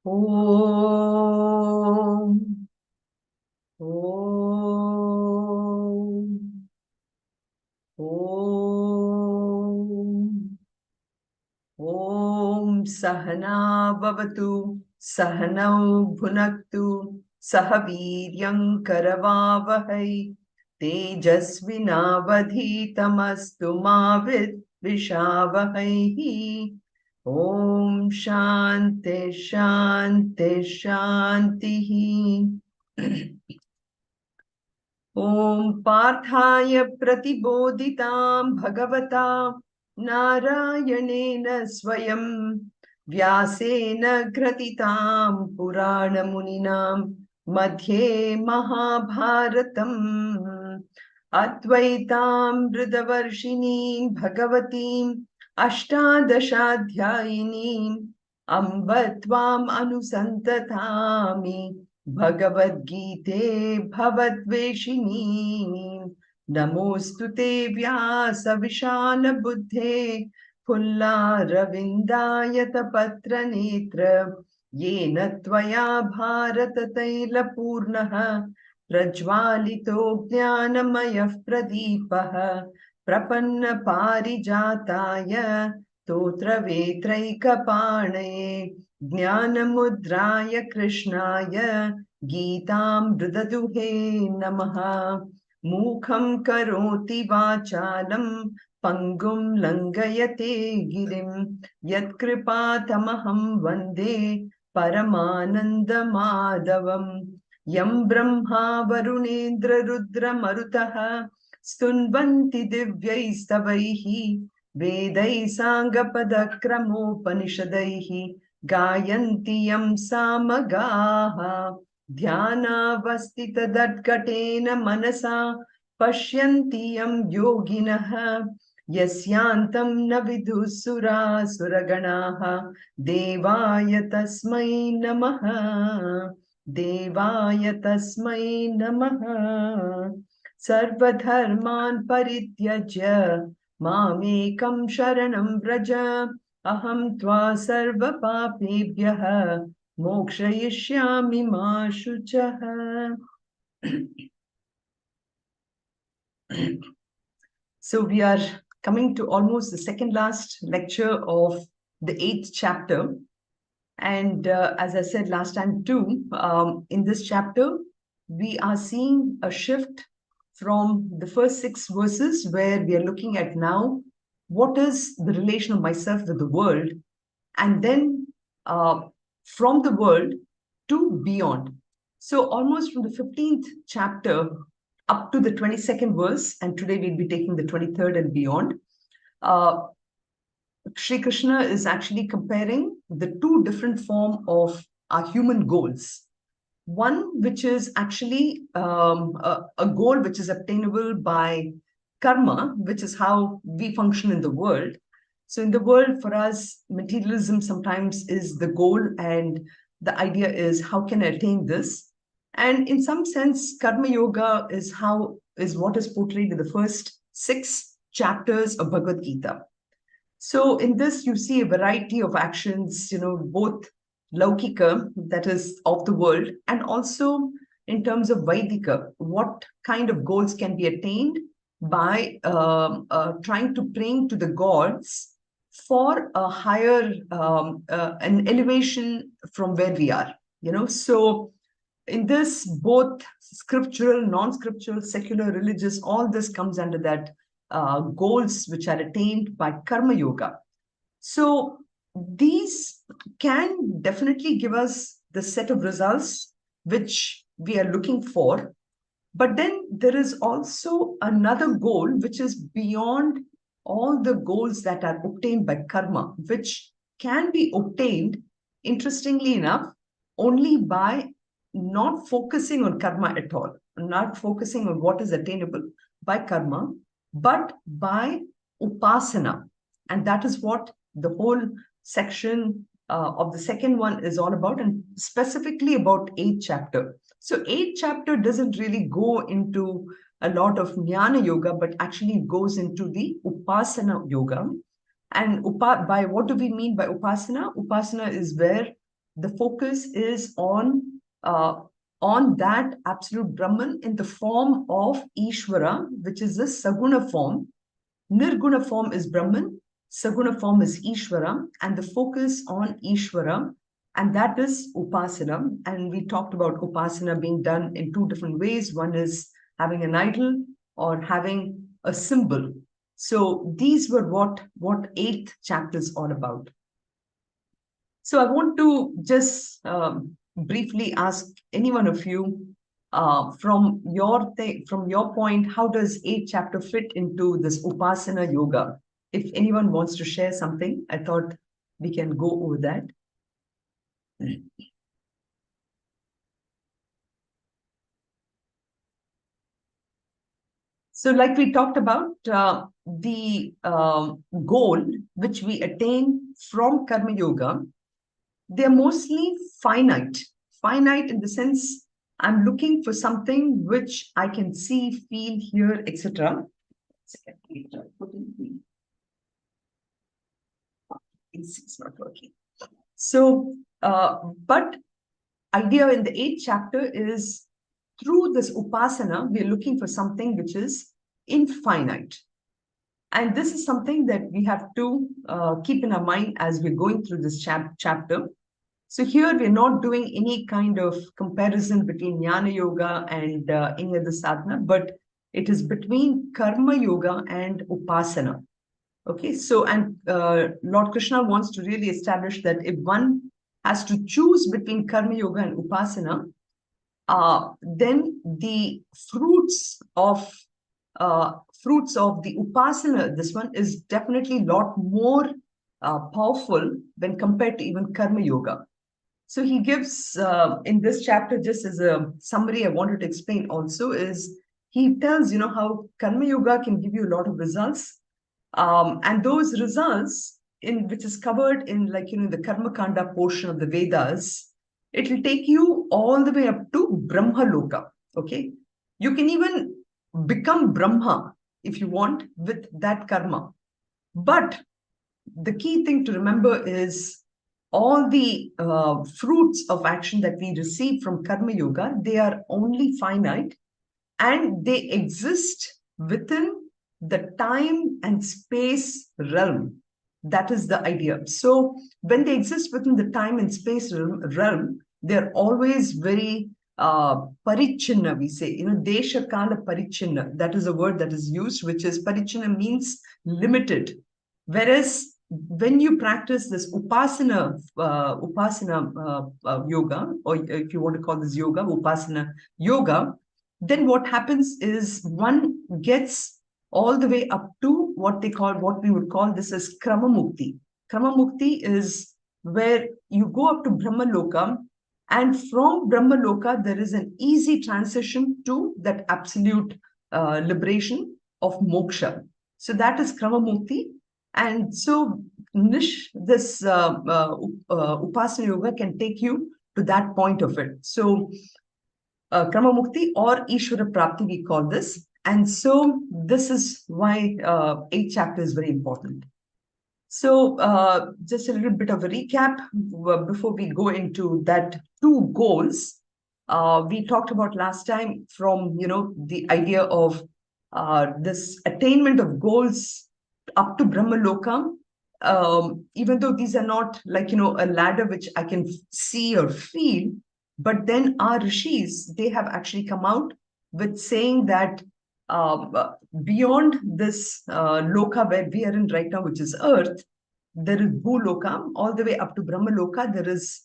Om. Om. Om. Om Sahana Bhavatu Sahanau Bhunaktu Sahaviryam Karavavahai Tejasvinavadhitamastu ma Vishavahai. Om Shanti Shanti Shanti. Om Parthaya Pratibodhitam Bhagavata Narayanena Swayam Vyasena Gratitam Purana Muninam Madhye Mahabharatam Advaitam Vridavarshinim Bhagavatim Ashtadashadhyayinim Ambatvam Anusantatami Bhagavad Gita Bhavatveshini Namostute Vyasa Vishana Buddhe Pulla Ravindayata Patra Netra Yena Tvaya Bharata Taila Purnaha Prajvalito Jnanamayah Pradipaha Prapanna Parijataya Totra Vetraikapane Jnanamudraya Krishnaya Geetam Vridaduhe Namaha Mukham Karoti Vachalam Pangum Langayate Girim Yatkripa Tamaham Vande Paramananda Madhavam Yam Brahma Varunendra Rudra Marutaha Stunvanti Divyaistavaihi Vedai Sangapadakramopanisadaihi Gayanti yam samagaha Dhyanavastita dadkatena manasa Pashyanti yam yoginaha Yasyantam navidhusura suraganaha Devaya tasmai namaha Devaya tasmai namaha Sarvadharman parityajya Mamekam sharanam vraja Aham tva sarva papebhyah mokshayishyami ma shuchaha. So we are coming to almost the second last lecture of the 8th chapter. And as I said last time too, in this chapter, we are seeing a shift from the first 6 verses where we are looking at now what is the relation of myself with the world, and then from the world to beyond. So almost from the 15th chapter up to the 22nd verse, and today we'll be taking the 23rd and beyond, Sri Krishna is actually comparing the two different forms of our human goals. One which is actually a goal which is obtainable by karma, which is how we function in the world. So in the world, for us, materialism sometimes is the goal, and the idea is how can I attain this? And in some sense, karma yoga is what is portrayed in the first 6 chapters of Bhagavad Gita. So in this, you see a variety of actions, both Laukika, that is of the world, and also in terms of Vaidika, what kind of goals can be attained by trying to bring to the gods for a higher, an elevation from where we are, So in this, both scriptural, non-scriptural, secular, religious, all this comes under that goals which are attained by karma yoga. So these can definitely give us the set of results which we are looking for. But then there is also another goal which is beyond all the goals that are obtained by karma, which can be obtained, interestingly enough, only by not focusing on karma at all, not focusing on what is attainable by karma, but by upasana. And that is what the whole section of the second one is all about, and specifically about 8th chapter. So 8th chapter doesn't really go into a lot of jnana yoga, but actually goes into the upasana yoga. And by what do we mean by upasana? Upasana is where the focus is on that absolute Brahman in the form of Ishvara, which is the Saguna form. Nirguna form is Brahman, Saguna form is Ishvara, and the focus on Ishvara, and that is Upasana. And we talked about Upasana being done in two different ways. One is having an idol or having a symbol. So these were what eighth chapter is all about. So I want to just briefly ask any one of you, from your point, how does eighth chapter fit into this Upasana yoga? If anyone wants to share something, I thought we can go over that. So like we talked about, the goal which we attain from Karma Yoga, they're mostly finite. Finite in the sense, I'm looking for something which I can see, feel, hear, etc. It's not working. So, but idea in the eighth chapter is through this Upasana, we're looking for something which is infinite. And this is something that we have to keep in our mind as we're going through this chapter. So here we're not doing any kind of comparison between Jnana Yoga and any other sadhana, but it is between Karma Yoga and Upasana. Okay, so and Lord Krishna wants to really establish that if one has to choose between Karma Yoga and Upasana, then the fruits of the Upasana, this one is definitely a lot more powerful when compared to even Karma Yoga. So he gives in this chapter, just as a summary, I wanted to explain also is he tells, how Karma Yoga can give you a lot of results. And those results which is covered in the Karma Kanda portion of the Vedas, it will take you all the way up to Brahma Loka. Okay. You can even become Brahma if you want with that karma. But the key thing to remember is all the fruits of action that we receive from Karma Yoga, they are only finite and they exist within the time and space realm. That is the idea. So when they exist within the time and space realm, they're always very parichinna, we say, desha kala parichinna. That is a word that is used, which is parichinna means limited. Whereas when you practice this upasana yoga, or if you want to call this yoga, upasana yoga, then what happens is one gets all the way up to what we would call this as Krama Mukti. Krama Mukti is where you go up to Brahma Loka, and from Brahma Loka, there is an easy transition to that absolute liberation of moksha. So that is Krama Mukti. And so this Upasana Yoga can take you to that point of it. So Krama Mukti or Ishvara Prapti, we call this. And so this is why eighth chapter is very important. So just a little bit of a recap before we go into that two goals. We talked about last time from, the idea of this attainment of goals up to Brahma Loka. Even though these are not like, a ladder which I can see or feel, but then our rishis, they have actually come out with saying that beyond this loka where we are in right now, which is earth, there is bhuloka, all the way up to Brahma Loka, there is,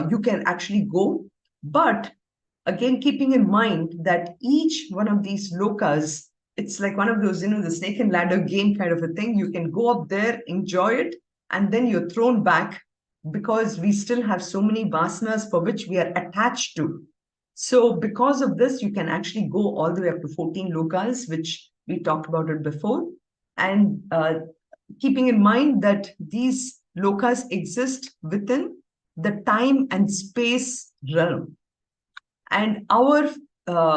you can actually go. But again, keeping in mind that each one of these lokas, it's like one of those, the snake and ladder game kind of a thing. You can go up there, enjoy it, and then you're thrown back because we still have so many vasanas for which we are attached to. So because of this, you can actually go all the way up to 14 lokas, which we talked about it before. And keeping in mind that these lokas exist within the time and space realm. And our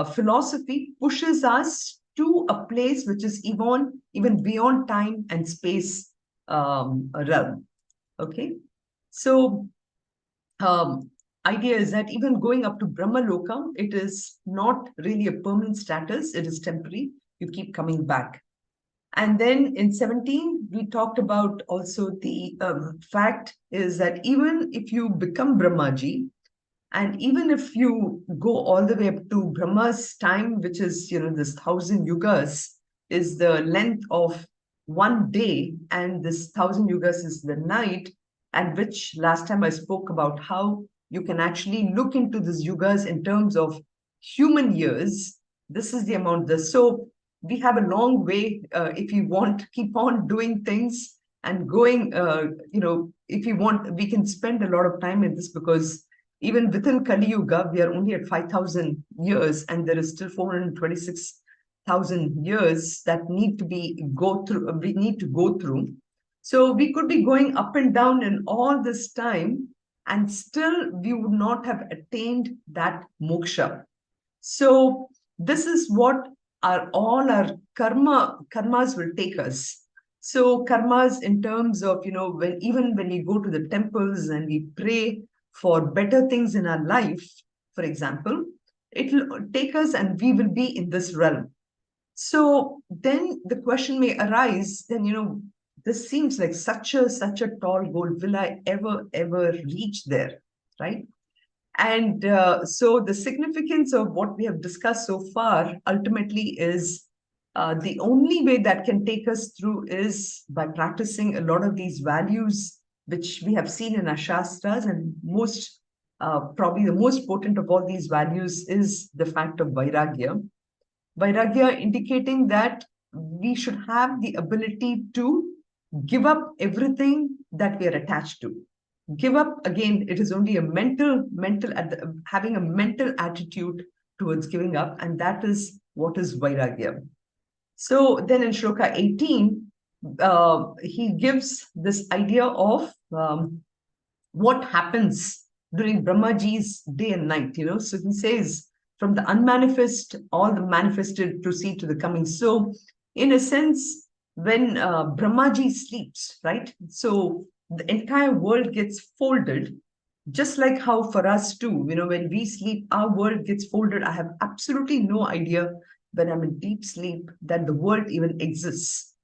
philosophy pushes us to a place which is even beyond time and space realm. Okay. So um, idea is that even going up to Brahma Loka, it is not really a permanent status, it is temporary. You keep coming back. And then in 17, we talked about also the fact is that even if you become Brahmaji, and even if you go all the way up to Brahma's time, which is, this 1,000 yugas, is the length of one day, and this 1,000 yugas is the night, and which last time I spoke about how you can actually look into these yugas in terms of human years. This is the amount. So we have a long way if you want to keep on doing things and going. If you want, we can spend a lot of time in this, because even within Kali Yuga, we are only at 5,000 years, and there is still 426,000 years that need to go through. We need to go through. So we could be going up and down in all this time, and still we would not have attained that moksha. So this is what all our karmas will take us. So karmas in terms of, even when we go to the temples and we pray for better things in our life, for example, it will take us and we will be in this realm. So then the question may arise, then, this seems like such a tall goal. Will I ever reach there? Right? And so the significance of what we have discussed so far ultimately is the only way that can take us through is by practicing a lot of these values, which we have seen in our Shastras. And probably the most potent of all these values is the fact of Vairagya. Vairagya indicating that we should have the ability to give up everything that we are attached to. Give up, again, it is only a having a mental attitude towards giving up, and that is what is Vairagya. So then in Shloka 18, he gives this idea of what happens during Brahmaji's day and night, So he says, from the unmanifest, all the manifested proceed to the coming. So in a sense, when Brahmaji sleeps, right? So the entire world gets folded, just like how for us too, when we sleep, our world gets folded. I have absolutely no idea when I'm in deep sleep that the world even exists.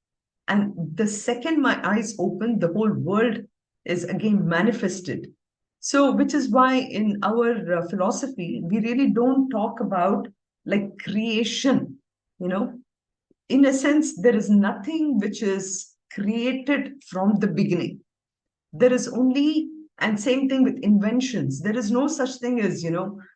And the second my eyes open, the whole world is again manifested. So, which is why in our philosophy, we really don't talk about like creation, In a sense, there is nothing which is created from the beginning. There is only, and same thing with inventions. There is no such thing as,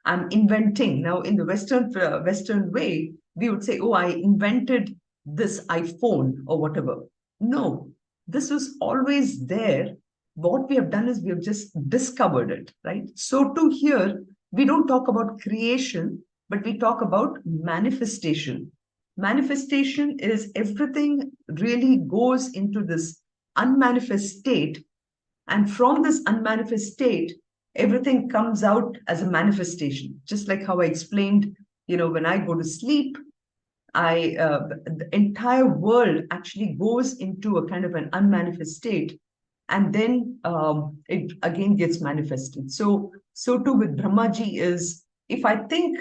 I'm inventing. Now, in the Western way, we would say, oh, I invented this iPhone or whatever. No, this was always there. What we have done is we have just discovered it, right? So too here, we don't talk about creation, but we talk about manifestation. Manifestation is everything really goes into this unmanifest state, and from this unmanifest state, everything comes out as a manifestation. Just like how I explained, when I go to sleep, the entire world actually goes into a kind of an unmanifest state, and then it again gets manifested. So too with Brahmaji is, if I think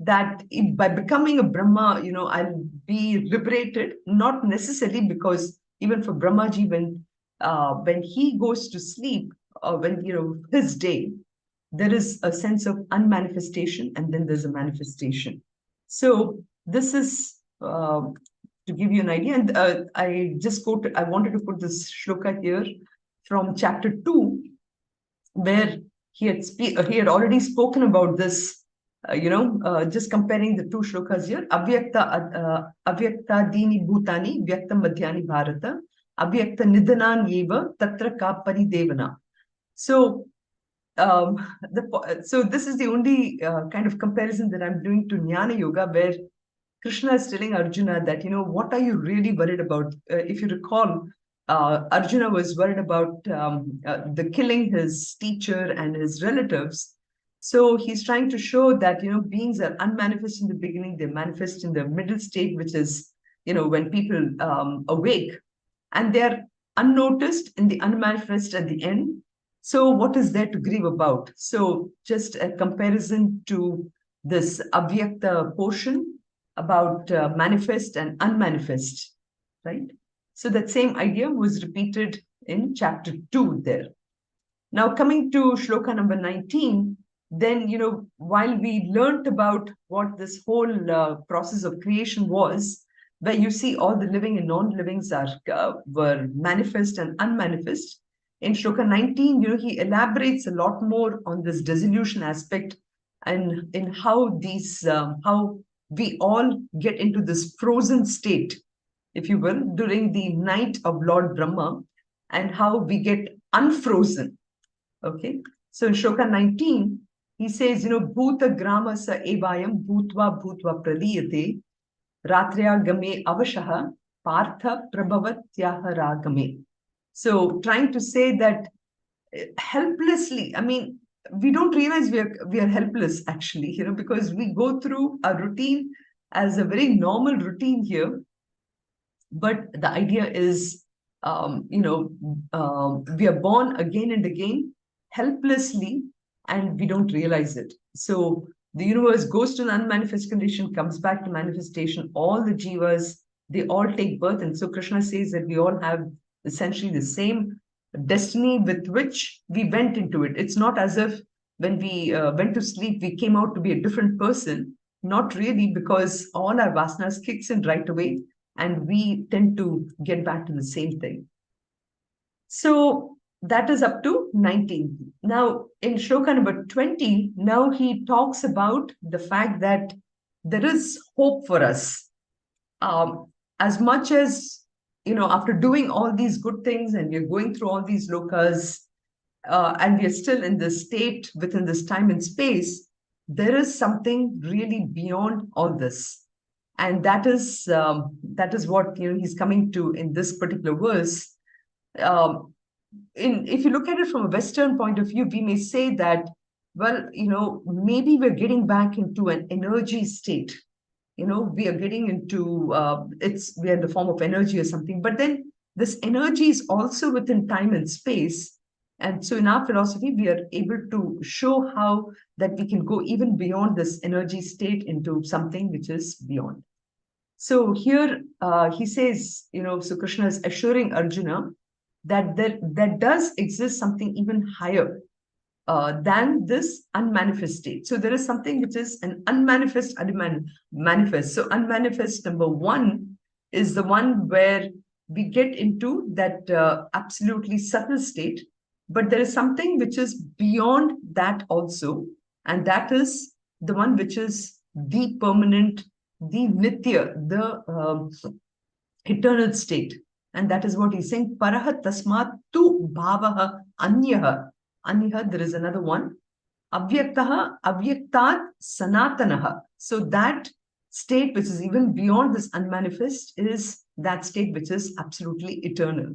that by becoming a Brahma, I'll be liberated, not necessarily, because even for Brahmaji, when he goes to sleep, when his day, there is a sense of unmanifestation, and then there's a manifestation. So this is to give you an idea. And I wanted to put this shloka here from chapter 2, where he had already spoken about this. Just comparing the two shlokas here, avyakta dini bhutani vyaktam madhyani bharata avyakta nidanan yeva tatra ka paridevana. So so this is the only kind of comparison that I'm doing to Jnana Yoga, where Krishna is telling Arjuna that, what are you really worried about? If you recall, Arjuna was worried about the killing his teacher and his relatives. So he's trying to show that, beings are unmanifest in the beginning, they manifest in the middle state, which is, when people awake, and they're unnoticed in the unmanifest at the end. So what is there to grieve about? So just a comparison to this Avyakta portion about manifest and unmanifest, right? So that same idea was repeated in chapter 2 there. Now coming to shloka number 19, then, while we learnt about what this whole process of creation was, where you see all the living and non-livings were manifest and unmanifest, in shloka 19, he elaborates a lot more on this dissolution aspect and in how we all get into this frozen state, if you will, during the night of Lord Brahma, and how we get unfrozen. Okay, so in shloka 19, he says, Bhuta grama sa evayam bhutva bhutva praliyate ratrya game avashaha partha prabhavatyaha ragame. So trying to say that helplessly, I mean, we don't realize we are helpless actually, because we go through a routine as a very normal routine here. But the idea is, we are born again and again helplessly, and we don't realize it. So the universe goes to an unmanifest condition, comes back to manifestation. All the jivas, they all take birth. And so Krishna says that we all have essentially the same destiny with which we went into it. It's not as if when we went to sleep, we came out to be a different person. Not really, because all our vasanas kicks in right away, and we tend to get back to the same thing. So that is up to 19. Now, in shloka number 20, now he talks about the fact that there is hope for us. As much as, after doing all these good things and we're going through all these lokas, and we are still in this state within this time and space, there is something really beyond all this. And that is what he's coming to in this particular verse. If you look at it from a Western point of view, we may say that, well, maybe we're getting back into an energy state. We are getting into we are in the form of energy or something. But then this energy is also within time and space. And so in our philosophy, we are able to show how that we can go even beyond this energy state into something which is beyond. So here he says, so Krishna is assuring Arjuna that there does exist something even higher than this unmanifest state. So there is something which is an unmanifest, manifest. So unmanifest number 1 is the one where we get into that absolutely subtle state, but there is something which is beyond that also, and that is the one which is the permanent, the nitya, the eternal state. And that is what he's saying, paraha tasmat tu bhavaha anyaha. Anyaha, there is another one. Avyaktaha avyaktat sanatanaha. So that state which is even beyond this unmanifest is that state which is absolutely eternal.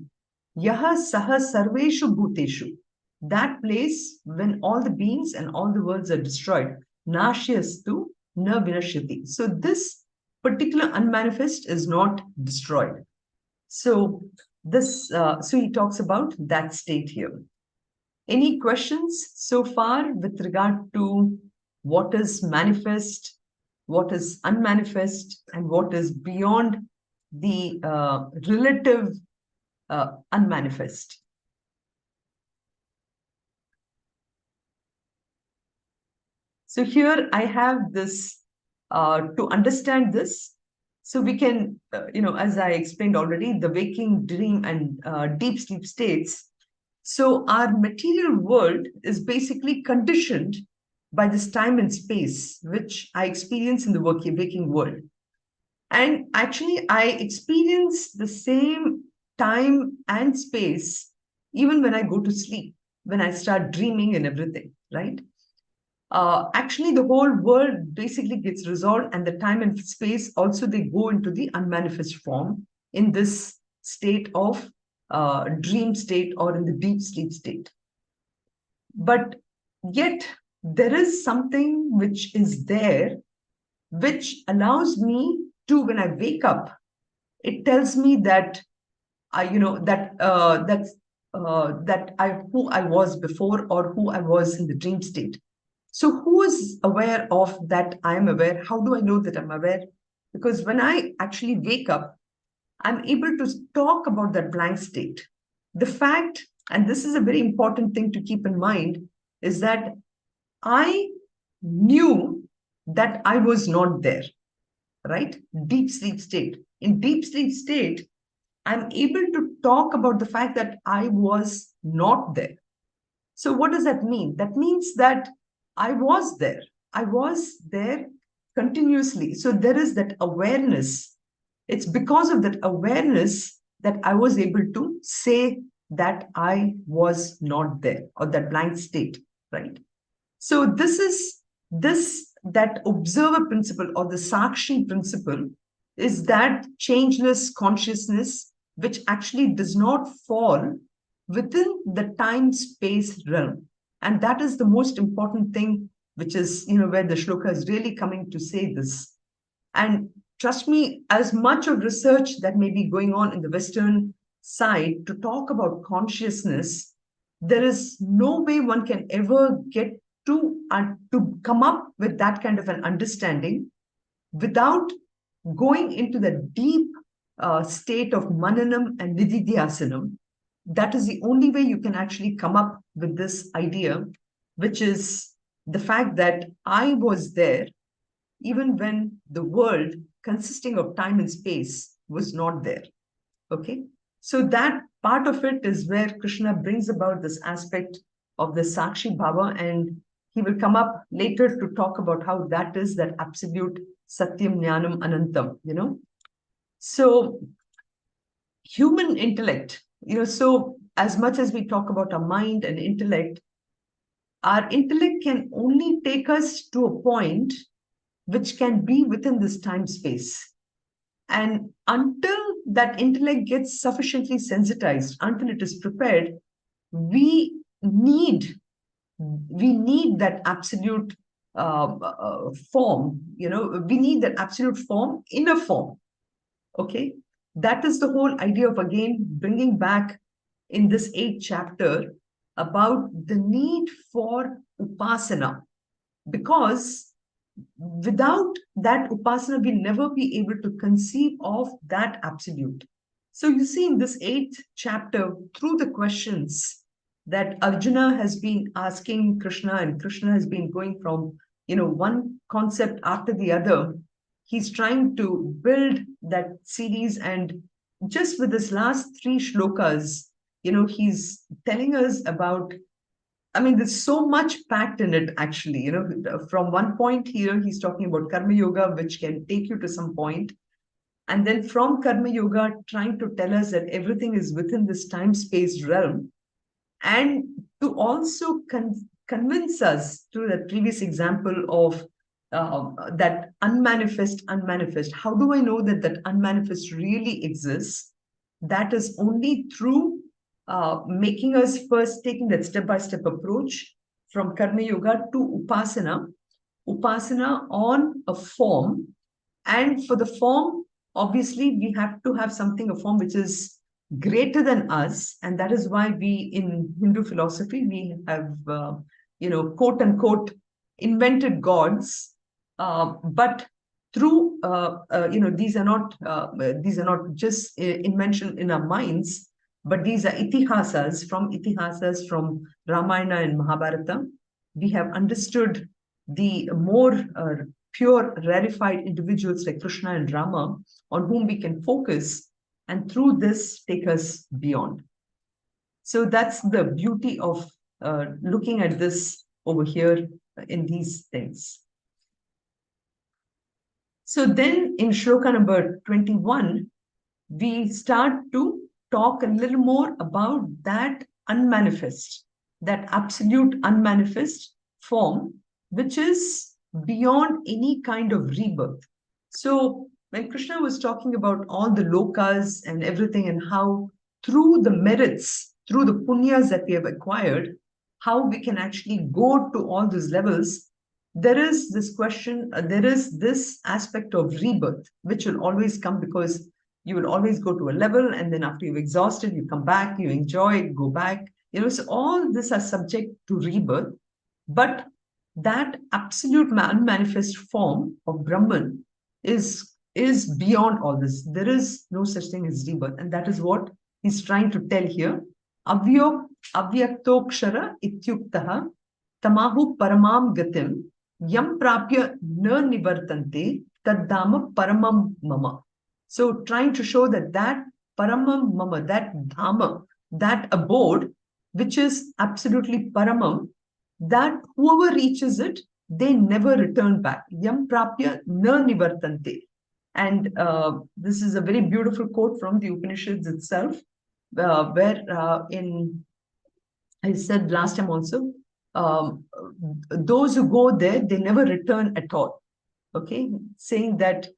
Yaha saha sarveshu bhuteshu. That place when all the beings and all the worlds are destroyed. Nashyastu na vinashyati. So this particular unmanifest is not destroyed. So so he talks about that state here. Any questions so far with regard to what is manifest, what is unmanifest, and what is beyond the relative unmanifest? So here I have this, to understand this, so we can, as I explained already, the waking, dream, and deep sleep states. So our material world is basically conditioned by this time and space, which I experience in the waking world. And actually, I experience the same time and space even when I go to sleep, when I start dreaming and everything, right? Actually, the whole world basically gets resolved, and the time and space also, they go into the unmanifest form in this state of dream state or in the deep sleep state. But yet there is something which is there, which allows me to, when I wake up, it tells me that that who I was before or who I was in the dream state. So who is aware of that I am aware? How do I know that I'm aware? Because when I actually wake up, I'm able to talk about that blank state. The fact, and this is a very important thing to keep in mind, is that I knew that I was not there, right? Deep sleep state. In deep sleep state, I'm able to talk about the fact that I was not there. So, what does that mean? That means that I was there. I was there continuously. So, there is that awareness. It's because of that awareness that I was able to say that I was not there, or that blank state, right? So, that observer principle, or the Sakshi principle, is that changeless consciousness which actually does not fall within the time space realm. And that is the most important thing, which is, where the shloka is really coming to say this. And trust me, as much of research that may be going on in the Western side to talk about consciousness, there is no way one can ever get to come up with that kind of an understanding without going into the deep state of mananam and nididhyasanam. That is the only way you can actually come up with this idea, which is the fact that I was there even when the world consisting of time and space was not there. Okay. So that part of it is where Krishna brings about this aspect of the Sakshi Bhava, and he will come up later to talk about how that is that absolute Satyam Jnanam Anantam. So human intellect, so as much as we talk about our mind and intellect, our intellect can only take us to a point which can be within this time space. And until that intellect gets sufficiently sensitized, until it is prepared, we need that absolute form. We need that absolute form in a form. Okay, that is the whole idea of, again, bringing back in this 8th chapter about the need for upasana, because without that upasana, we'll never be able to conceive of that absolute. So you see in this 8th chapter, through the questions that Arjuna has been asking Krishna, and Krishna has been going from, one concept after the other, he's trying to build that series. And just with this last 3 shlokas, he's telling us about, I mean, there's so much packed in it, actually. From one point here, he's talking about Karma Yoga, which can take you to some point. And then from Karma Yoga, trying to tell us that everything is within this time-space realm. And to also convince us through the previous example of that unmanifest. How do I know that that unmanifest really exists? That is only through making us first taking that step-by-step approach from Karma Yoga to upasana on a form. And for the form, obviously, we have to have something, a form which is greater than us. And that is why we, in Hindu philosophy, we have, quote unquote, invented gods. But through, these are not just invention in our minds, but these are itihasas from Ramayana and Mahabharata. We have understood the more pure, rarefied individuals like Krishna and Rama, on whom we can focus, and through this take us beyond. So that's the beauty of looking at this over here in these things. So then in shloka number 21, we start to talk a little more about that unmanifest, that absolute unmanifest form, which is beyond any kind of rebirth. So when Krishna was talking about all the lokas and everything, and how through the merits, through the punyas that we have acquired, how we can actually go to all those levels, there is this question, there is this aspect of rebirth, which will always come, because You will always go to a level, and then after you've exhausted, you come back, you enjoy, go back. So all this are subject to rebirth. But that absolute unmanifest form of Brahman is beyond all this. There is no such thing as rebirth, and that is what he's trying to tell here. Avyaktokshara ityuktaha tamahu paramam gatim yam prapya na nivartante taddama paramam mama. So trying to show that paramam mama, that dhamma, that abode, which is absolutely paramam, that whoever reaches it, they never return back. Yam prapya na nivartante. And this is a very beautiful quote from the Upanishads itself, where I said last time also, those who go there, they never return at all. Okay, saying that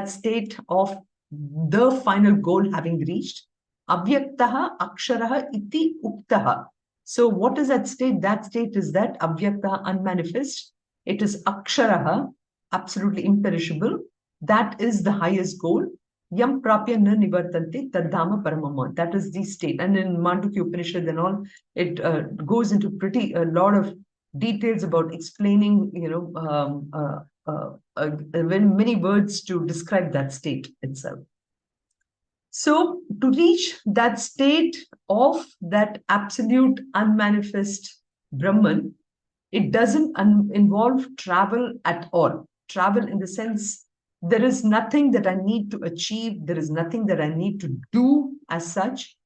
state of the final goal having reached, avyaktaha aksharaha iti uktaha. So what is that state? That state is that avyaktaha, unmanifest. It is aksharaha, absolutely imperishable. That is the highest goal. Yam prapya na nivartante taddhama paramama. That is the state. And in Mandukya Upanishad and all, it goes into a lot of details about explaining, many words to describe that state itself. So to reach that state of that absolute unmanifest Brahman, it doesn't involve travel at all. Travel in the sense, there is nothing that I need to achieve. There is nothing that I need to do as such,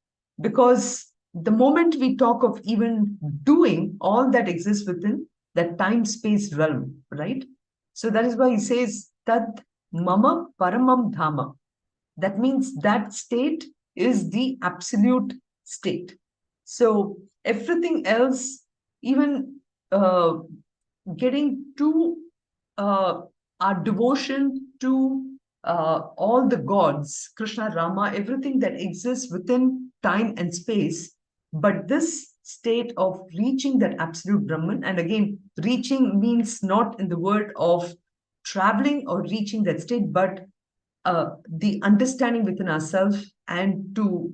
because the moment we talk of even doing, all that exists within that time-space realm, right? So that is why he says, Tad mama paramam dhama. That means that state is the absolute state. So everything else, even getting to our devotion to all the gods, Krishna, Rama, everything that exists within time and space, but this state of reaching that absolute Brahman, and again, reaching means not in the word of traveling or reaching that state, but the understanding within ourselves, and to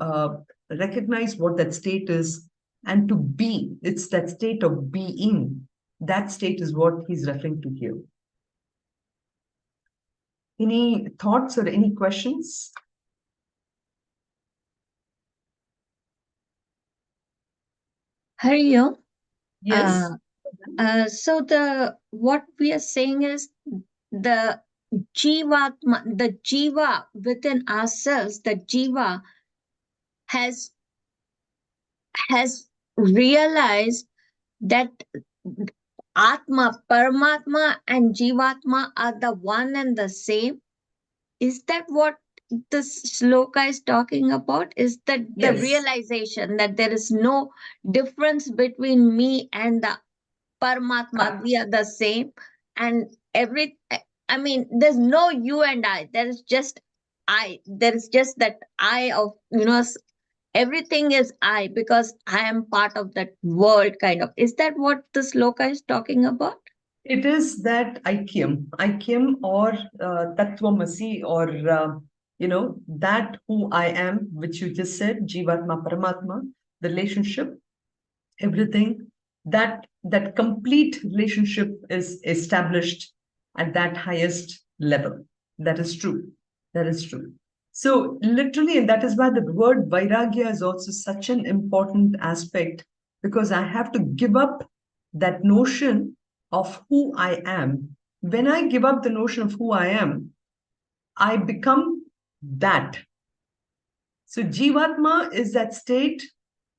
recognize what that state is, and to be. It's that state of being. That state is what he's referring to here. Any thoughts or any questions? Hariyo. Yes. So what we are saying is the jiva within ourselves, the jiva has realized that Atma, Paramatma, and Jivatma are the one and the same. Is that what this sloka is talking about? Is that the Yes. realization that there is no difference between me and the Paramatma? We are the same, and I mean, there's no you and I. There is just I. There is just that I of everything is I, because I am part of that world, kind of. Is that what the sloka is talking about? It is that Aikyam or Tattvamasi, or, that who I am, which you just said, Jivatma, Paramatma, the relationship, everything, that complete relationship is established at that highest level. That is true. That is true. So literally, and that is why the word Vairagya is also such an important aspect, because I have to give up that notion of who I am. When I give up the notion of who I am, I become that. So Jivatma is that state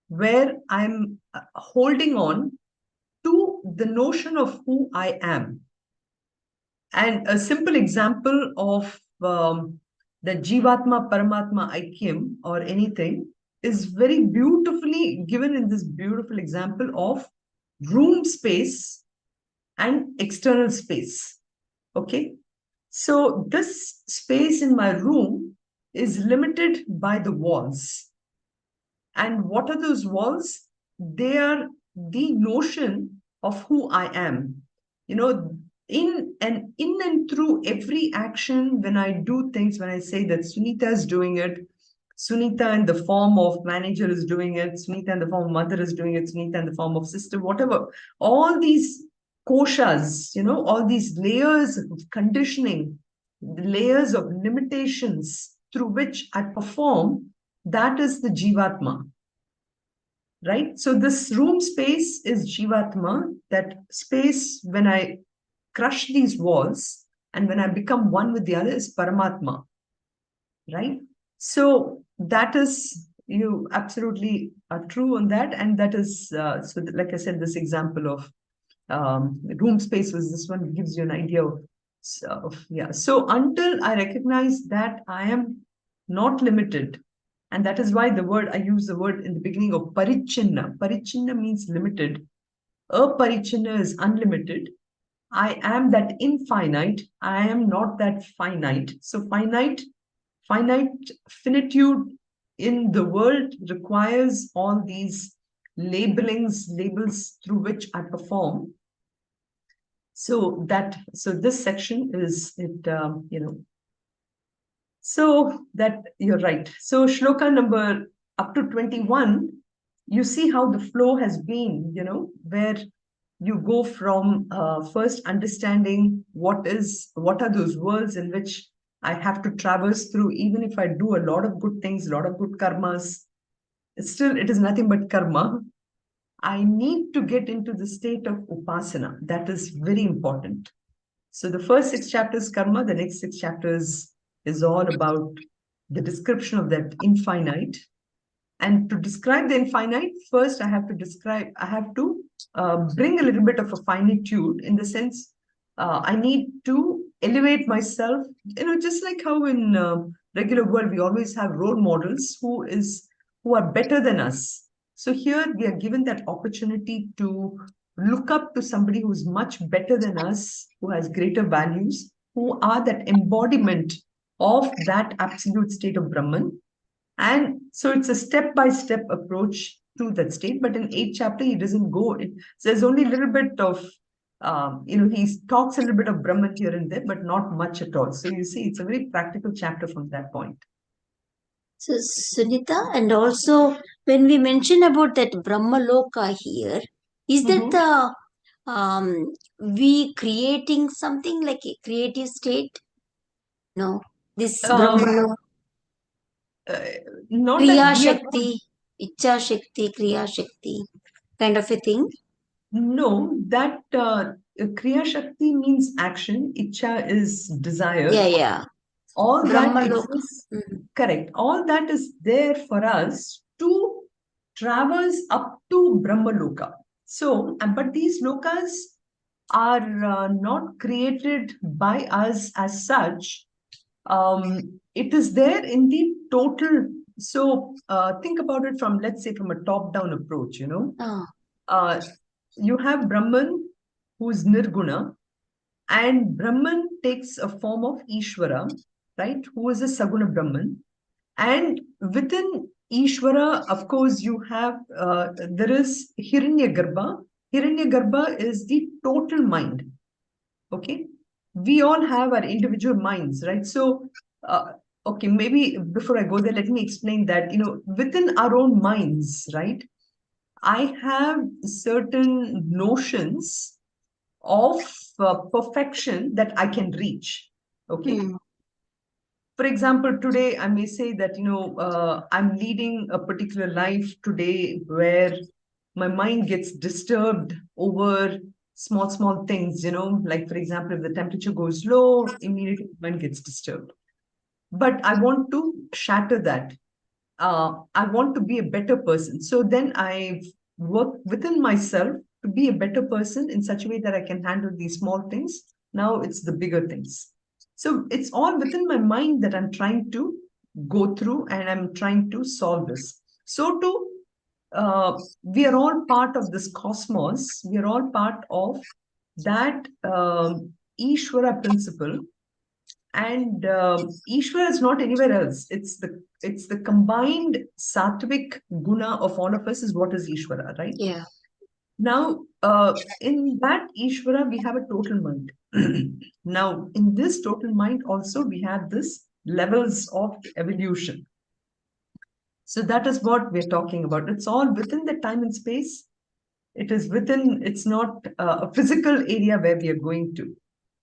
where I'm holding on to the notion of who I am. And a simple example of the Jivatma Paramatma Aikyam or anything is very beautifully given in this beautiful example of room space and external space. Okay. So this space in my room is limited by the walls. And what are those walls? They are the notion of who I am. in and through every action, when I do things, when I say that Sunita is doing it, Sunita in the form of manager is doing it, Sunita in the form of mother is doing it, Sunita in the form of sister, whatever, all these koshas, all these layers of conditioning, layers of limitations through which I perform, that is the Jivatma. Right? So this room space is Jivatma, that space when I crush these walls and when I become one with the other is Paramatma. Right? So that is, you absolutely are true on that. And that is, so like I said, this example of room space was this one gives you an idea of yeah. So until I recognize that I am not limited, and that is why I use the word in the beginning of parichinna. Parichinna means limited. Aparichinna is unlimited. I am that infinite. I am not that finite. So finitude in the world requires all these labels through which I perform. So this section is it, so that you're right. So shloka number up to 21, you see how the flow has been, where you go from first understanding what are those worlds in which I have to traverse through, even if I do a lot of good things, a lot of good karmas, still it is nothing but karma. I need to get into the state of upasana. That is very important. So the first 6 chapters karma, the next 6 chapters is all about the description of that infinite. And to describe the infinite, first I have to bring a little bit of a finitude, in the sense I need to elevate myself, just like how in regular world we always have role models who are better than us. So here we are given that opportunity to look up to somebody who's much better than us, who has greater values, who are that embodiment of that absolute state of Brahman. And so it's a step-by-step approach to that state. But in 8th chapter, he doesn't go. There's only a little bit of, he talks a little bit of Brahman here and there, but not much at all. So you see, it's a very practical chapter from that point. So, Sunita, and also when we mention about that Brahmaloka here, is that the we creating something like a creative state? No, this Brahmaloka, Not Kriya that we are. Shakti, Icha Shakti, Kriya Shakti, kind of a thing. No, that Kriya Shakti means action, Icha is desire. Yeah, yeah. All that Brahmaloka. exists, correct. All that is there for us to traverse up to Brahmaloka. So, but these lokas are not created by us as such. It is there in the total. So think about it from, let's say, from a top-down approach, you have Brahman who's Nirguna, and Brahman takes a form of Ishvara, right, who is a Saguna Brahman. And within Ishvara, of course, you have, there is Hiranyagarbha. Hiranyagarbha is the total mind. Okay. We all have our individual minds, right? So, okay, maybe before I go there, let me explain that, within our own minds, right? I have certain notions of perfection that I can reach. Okay. For example, today I may say that, I'm leading a particular life today where my mind gets disturbed over small things, like, for example, if the temperature goes low, immediately my mind gets disturbed. But I want to shatter that. I want to be a better person. So then I work within myself to be a better person in such a way that I can handle these small things. Now it's the bigger things. So it's all within my mind that I'm trying to go through, and I'm trying to solve this. So too, we are all part of this cosmos. We are all part of that Ishvara principle. And Ishvara is not anywhere else. It's the combined sattvic guna of all of us is what is Ishvara, right? Yeah. Now, in that Ishvara, we have a total mind. Now, in this total mind also, we have this levels of evolution. So that is what we're talking about. It's all within the time and space. It is within, it's not a physical area where we are going to.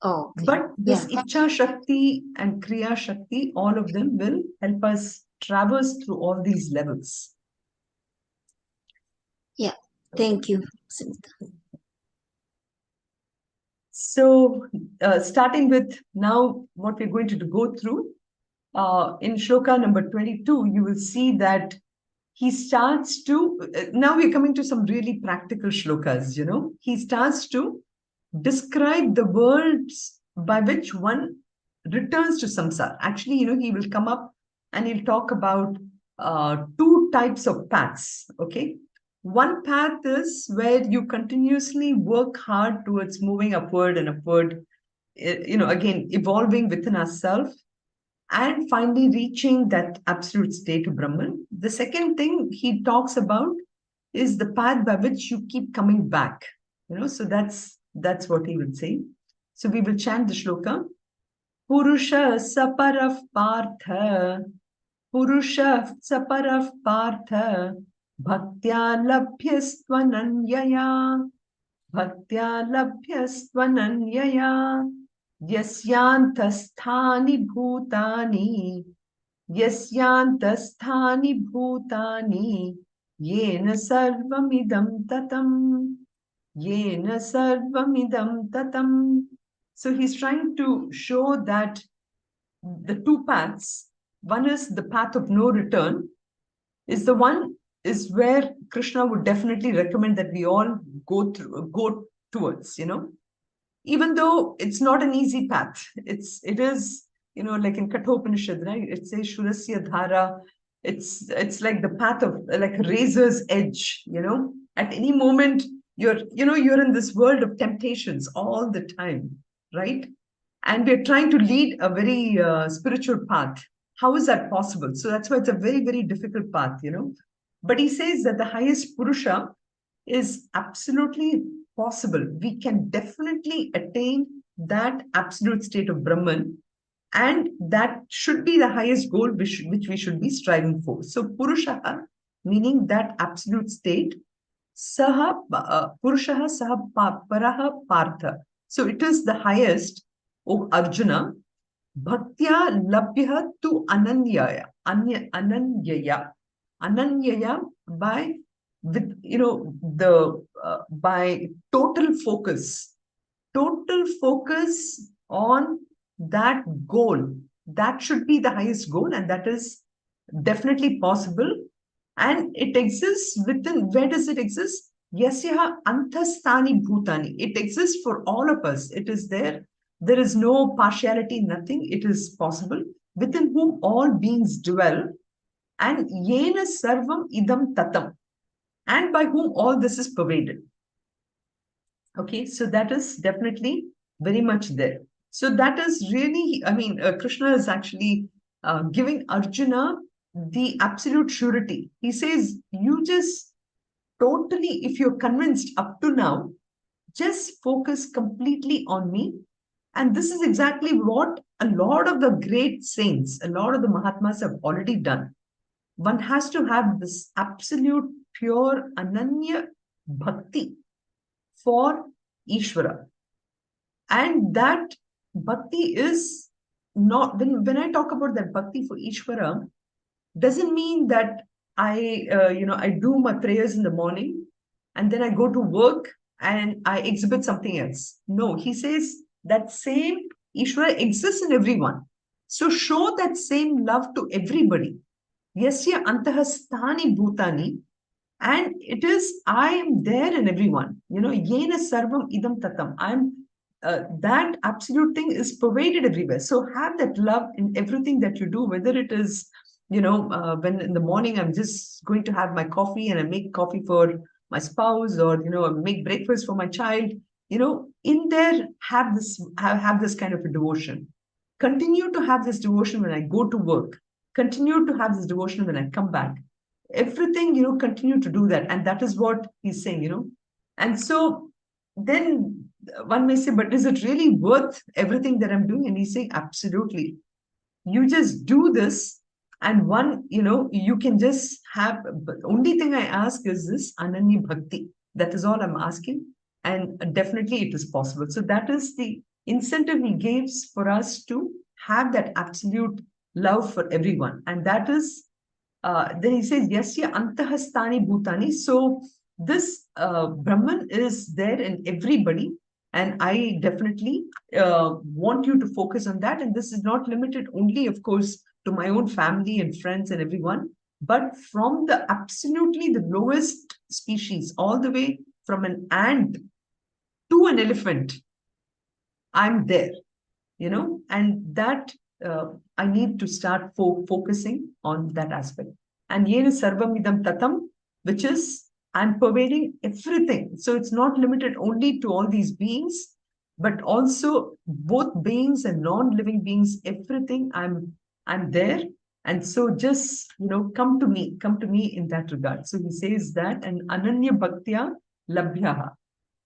Oh, okay. But this Icha Shakti and Kriya Shakti, all of them will help us traverse through all these levels. Yeah. Thank you, Sunita. So, starting with now what we're going to go through, in shloka number 22, you will see that he starts to, now we're coming to some really practical shlokas, you know. He starts to describe the words by which one returns to samsara. Actually, you know, he will come up and he'll talk about two types of paths, okay? One path is where you continuously work hard towards moving upward and upward, you know, again, evolving within ourselves and finally reaching that absolute state of Brahman. The second thing he talks about is the path by which you keep coming back. You know, so that's what he would say. So we will chant the shloka. Purusha saparav partha, Purusha saparav partha, bhaktya labhyastvananyaya, bhaktya labhyastvananyaya, yasyantasthani bhutani, yasyantasthani bhutani, yena sarvamidam tatam, yena sarvamidam tatam. So he's trying to show that the two paths, one is the path of no return, is the one is where Krishna would definitely recommend that we all go towards, you know, even though it's not an easy path. It is, you know, like in Kathopanishad, right? It says Shurasya Dhara. It's like the path of like a razor's edge, you know. At any moment, you're in this world of temptations all the time, right? And we're trying to lead a very spiritual path. How is that possible? So that's why it's a very, very difficult path, you know. But he says that the highest Purusha is absolutely possible. We can definitely attain that absolute state of Brahman, and that should be the highest goal which we should be striving for. So Purusha, meaning that absolute state, Saha Purushaha Saha Paraha Partha. So it is the highest, O Arjuna, Bhaktya Labhya tu Ananyaya. Ananyaya. Ananyaya by with by total focus on that goal. That should be the highest goal, and that is definitely possible. And it exists within, where does it exist? Yasyaha antasthani bhutani. It exists for all of us. It is there. There is no partiality, nothing. It is possible, within whom all beings dwell. And yena sarvam idam tatam. And by whom all this is pervaded. Okay, so that is definitely very much there. So that is really, I mean, Krishna is actually giving Arjuna the absolute surety. He says, you just totally, if you're convinced up to now, just focus completely on me. And this is exactly what a lot of the great saints, a lot of the Mahatmas have already done. One has to have this absolute pure Ananya Bhakti for Ishvara. And that Bhakti is not, when I talk about that Bhakti for Ishvara, doesn't mean that I do my prayers in the morning and then I go to work and I exhibit something else. No, he says that same Ishvara exists in everyone. So show that same love to everybody. Yasya antahastani bhutani. And it is, I am there in everyone. You know, yena sarvam idam tatam. That absolute thing is pervaded everywhere. So have that love in everything that you do, whether it is, when in the morning I'm just going to have my coffee and I make coffee for my spouse, or, make breakfast for my child, in there, have this kind of a devotion. Continue to have this devotion when I go to work. Continue to have this devotion when I come back. Everything, continue to do that. And that is what he's saying, And so then one may say, but is it really worth everything that I'm doing? And he's saying, absolutely. You just do this, and you can just have, but only thing I ask is this Ananya Bhakti. That is all I'm asking. And definitely it is possible. So that is the incentive he gives for us to have that absolute love for everyone. And that is, then he says, Yasya antahastani bhutani. So this Brahman is there in everybody. And I definitely want you to focus on that. And this is not limited only, of course, to my own family and friends and everyone, but from the absolutely the lowest species, all the way from an ant to an elephant, I'm there, and that I need to start focusing on that aspect. And yena sarvam idam tatam, which is I'm pervading everything. So it's not limited only to all these beings, but also both beings and non-living beings, everything I'm there. And so just, come to me in that regard. So he says that, and ananya bhaktya labhyaha.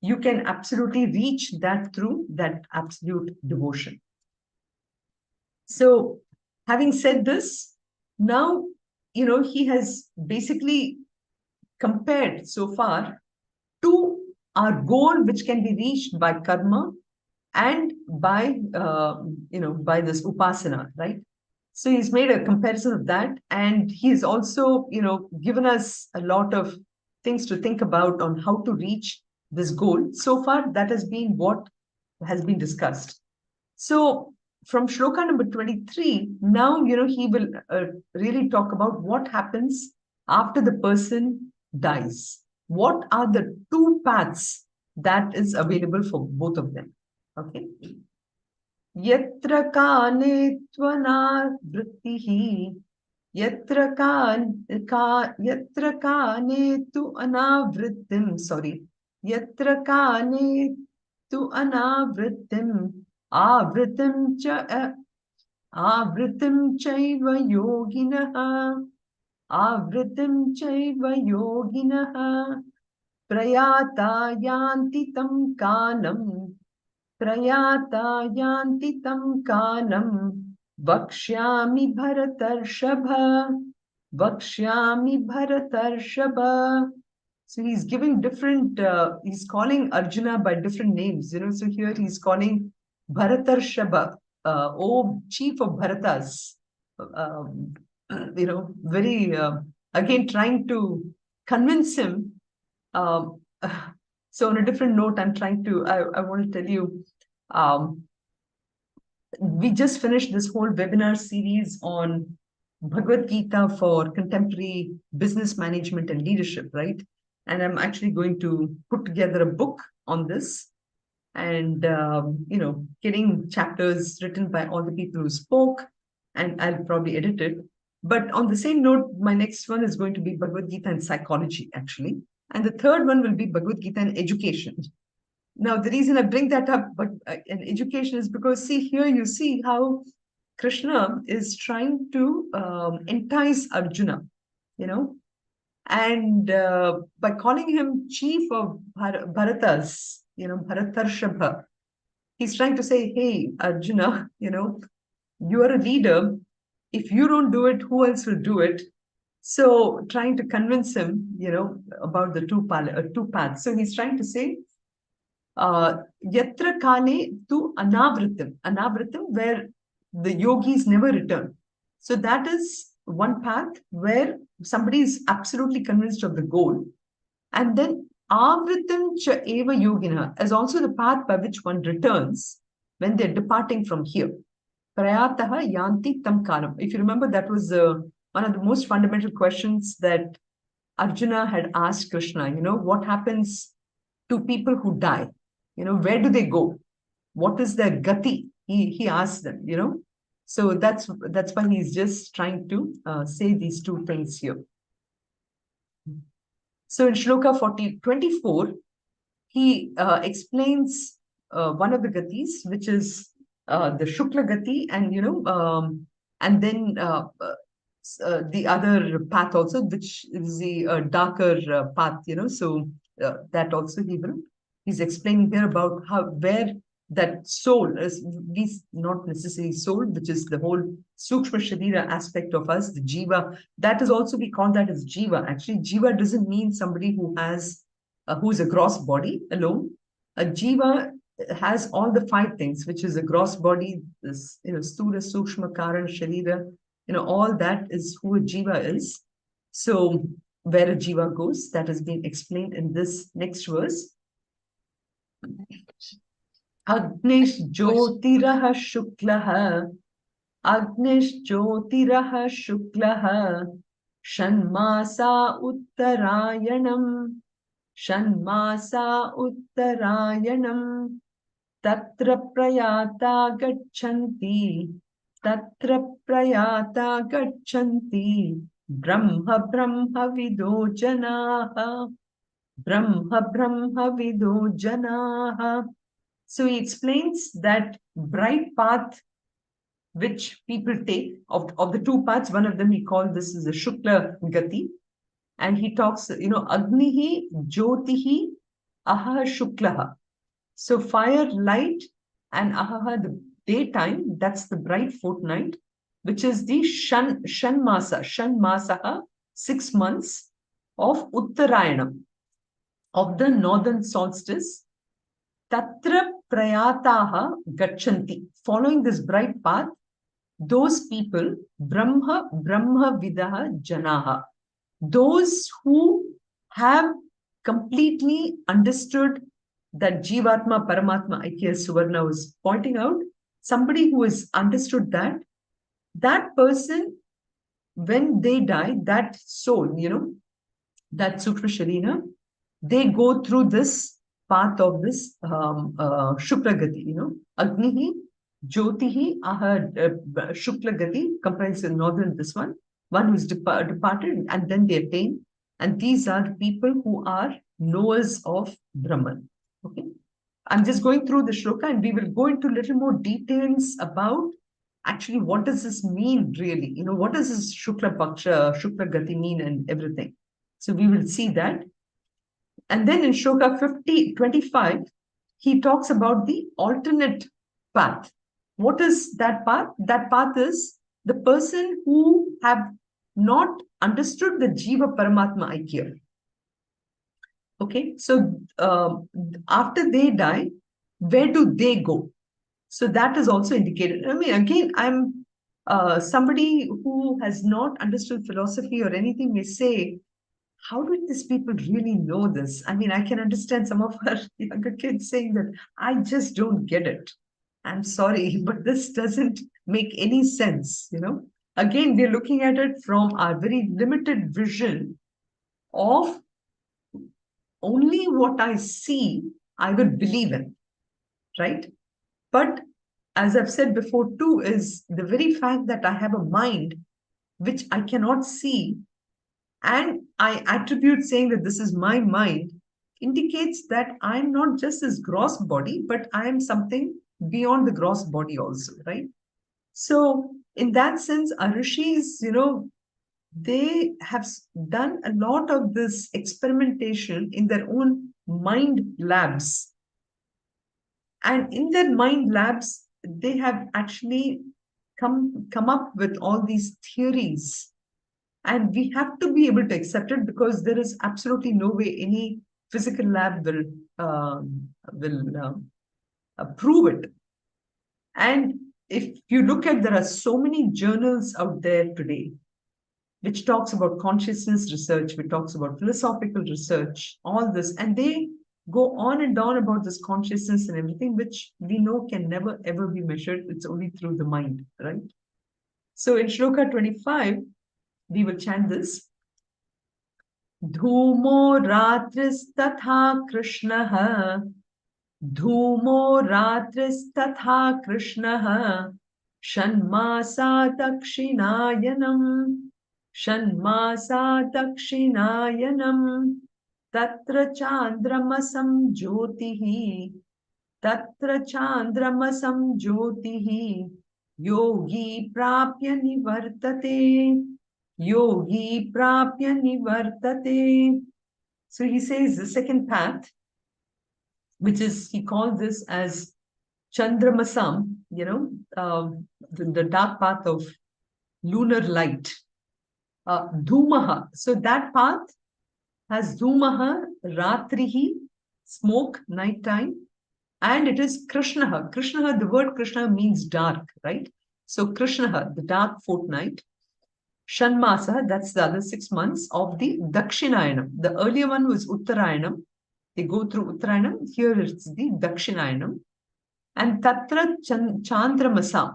You can absolutely reach that through that absolute devotion. So, having said this, now, he has basically compared so far to our goal, which can be reached by karma and by this upasana, right? So he's made a comparison of that, and he's also, given us a lot of things to think about on how to reach this goal. So far, that has been what has been discussed. So from shloka number 23, now, he will really talk about what happens after the person dies. What are the two paths that is available for both of them? Okay. Yatra kane tvana vrittihi, yatra kane tu anavrittim, sorry, yatra kane tu anavrittim, avritim chaiva yoginaha, avritim chaiva yoginaha, prayata yanti tam kanam, prayata yanti tam kanam, vakshyami bharatarshaba, vakshyami bharatarshaba. So he's giving different, he's calling Arjuna by different names, So here he's calling Bharatarshaba, oh chief of Bharatas, very, again, trying to convince him. So on a different note, I want to tell you, we just finished this whole webinar series on Bhagavad Gita for contemporary business management and leadership, right? And I'm actually going to put together a book on this, and getting chapters written by all the people who spoke, and I'll probably edit it. But on the same note, my next one is going to be Bhagavad Gita and psychology, actually. And the third one will be Bhagavad Gita and education. Now, the reason I bring that up, but in education, is because, see, here you see how Krishna is trying to entice Arjuna, and by calling him chief of Bharatas, Bharatarshabha, he's trying to say, hey, Arjuna, you are a leader. If you don't do it, who else will do it? So trying to convince him, about the two paths. So he's trying to say, yatra kane tu anavritam, where the yogis never return. So that is one path where somebody is absolutely convinced of the goal. And then avritam cha eva yogina is also the path by which one returns when they're departing from here. Prayataha yanti tam kanam. If you remember, that was one of the most fundamental questions that Arjuna had asked Krishna. What happens to people who die? Where do they go? What is their gati? He asked them, So that's why he's just trying to say these two things here. So in Shloka 24, he explains one of the gatis, which is the Shukla gati, and then the other path also, which is the darker path, So that also he's explaining here about where that soul is, not necessarily soul, which is the whole Sukshma Sharira aspect of us, the Jiva. That is also, we call that as Jiva. Actually, Jiva doesn't mean somebody who's a gross body alone. A Jiva has all the 5 things, which is a gross body, this, Sthula, Sukshma, Karan, Sharira, all that is who a Jiva is. So where a Jiva goes, that has been explained in this next verse. Agnish Jyotiraha Shuklaha, Agnish Jyotiraha Shuklaha, Shanmasa Uttarayanam, Shanmasa Uttarayanam, Tatra Prayata Gachanti, Tatra Prayata Gachanti, Brahma Brahma Vido Janaha, Brahma Brahma Vido Janaha. So he explains that bright path which people take, of the 2 paths, one of them he called this is a Shukla Gati. And he talks, Agnihi, Jyotihi, Aha Shuklaha. So fire, light, and Ahaha, the daytime, that's the bright fortnight, which is the Shanmasaha, 6 months of Uttarayanam, of the northern solstice. Tatra Prayataha Gachanti. Following this bright path, those people, Brahma Vidaha Janaha, those who have completely understood that Jivatma Paramatma Aikya Suvarna was pointing out, somebody who has understood that person, when they die, that soul, that Sukshma Sharira, they go through this path of this Shuklagati, Agnihi, Jyotihi, Shuklagati, comprises the northern, this one who's departed, and then they attain. And these are the people who are knowers of Brahman. Okay, I'm just going through the shloka, and we will go into little more details about actually what does this mean really. What does this Shukla Paksha, Shukla Gati mean and everything. So we will see that. And then in shloka 25, he talks about the alternate path. What is that path? That path is the person who have not understood the Jiva Paramatma Aikya. Okay, so after they die, where do they go? So that is also indicated. I mean, again, I'm somebody who has not understood philosophy or anything may say, how did these people really know this? I mean, I can understand some of our younger kids saying that, I just don't get it. I'm sorry, but this doesn't make any sense, Again, we're looking at it from our very limited vision of only what I see, I will believe in, right? But as I've said before too, is the very fact that I have a mind which I cannot see, and I attribute saying that this is my mind, indicates that I'm not just this gross body, but I am something beyond the gross body also, right? So in that sense, our rishis, they have done a lot of this experimentation in their own mind labs. And in their mind labs, they have actually come up with all these theories. And we have to be able to accept it, because there is absolutely no way any physical lab will prove it. And if you look at, there are so many journals out there today which talks about consciousness research, which talks about philosophical research, all this, and they go on and on about this consciousness and everything, which we know can never ever be measured. It's only through the mind, right? So in shloka 25, we will chant this. Dhumo ratristatha Krishnaha, Dhumo ratristatha Krishnaha, Shanmasa Dakshinayanam, Shanmasa Dakshinayanam, Tatra Chandramasam Jyotihi, Tatra Chandramasam Jyotihi, Yogi Prapya Nivartate, Yogi Prapya Nivartate. So he says the second path, which is, he called this as Chandramasam, the dark path of lunar light. Dhumaha. So that path has Dhumaha, Ratrihi, smoke, nighttime, and it is Krishnaha. Krishnaha, the word Krishna means dark, right? So Krishnaha, the dark fortnight. Shanmasa, that's the other 6 months of the Dakshinayanam. The earlier one was Uttarayanam. They go through Uttarayanam. Here it's the Dakshinayanam. And Tatra Chandramasa.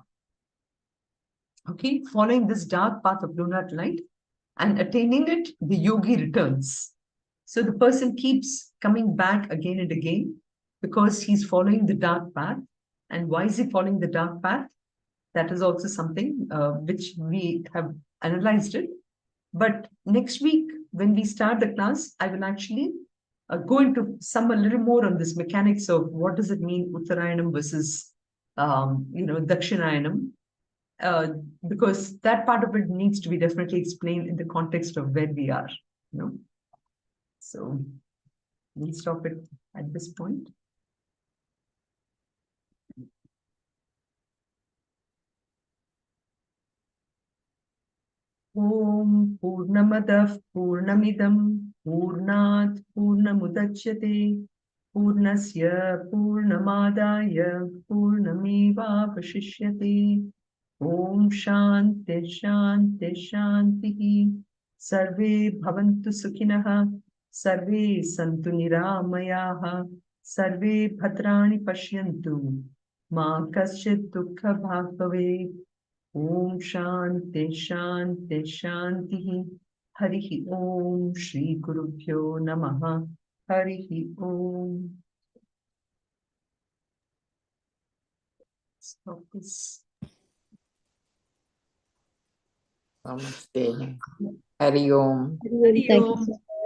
Okay, following this dark path of lunar light and attaining it, the yogi returns. So the person keeps coming back again and again because he's following the dark path. And why is he following the dark path? That is also something which we have analyzed it. But next week, when we start the class, I will actually go into a little more on this mechanics of what does it mean Uttarayanam versus, Dakshinayanam. Because that part of it needs to be definitely explained in the context of where we are. So we'll stop it at this point. Om Purnamadav Purnamidam Purnat Purnamudachyate Purnasya Purnamadaya Purnameva Vashishyate. Om Shanti Shanti Shanti. Sarve Bhavantu Sukhinaha. Sarve Santu Niramayaha. Sarve Bhadrani Pashyantu. Ma Kaschit Dukkha Bhag Bhavet. Om Shanti Shanti Shanti. Harihi Om Shri Gurubhyo Namaha. Harihi Om. Stop this. Namaste. Hari Om. Hari Om.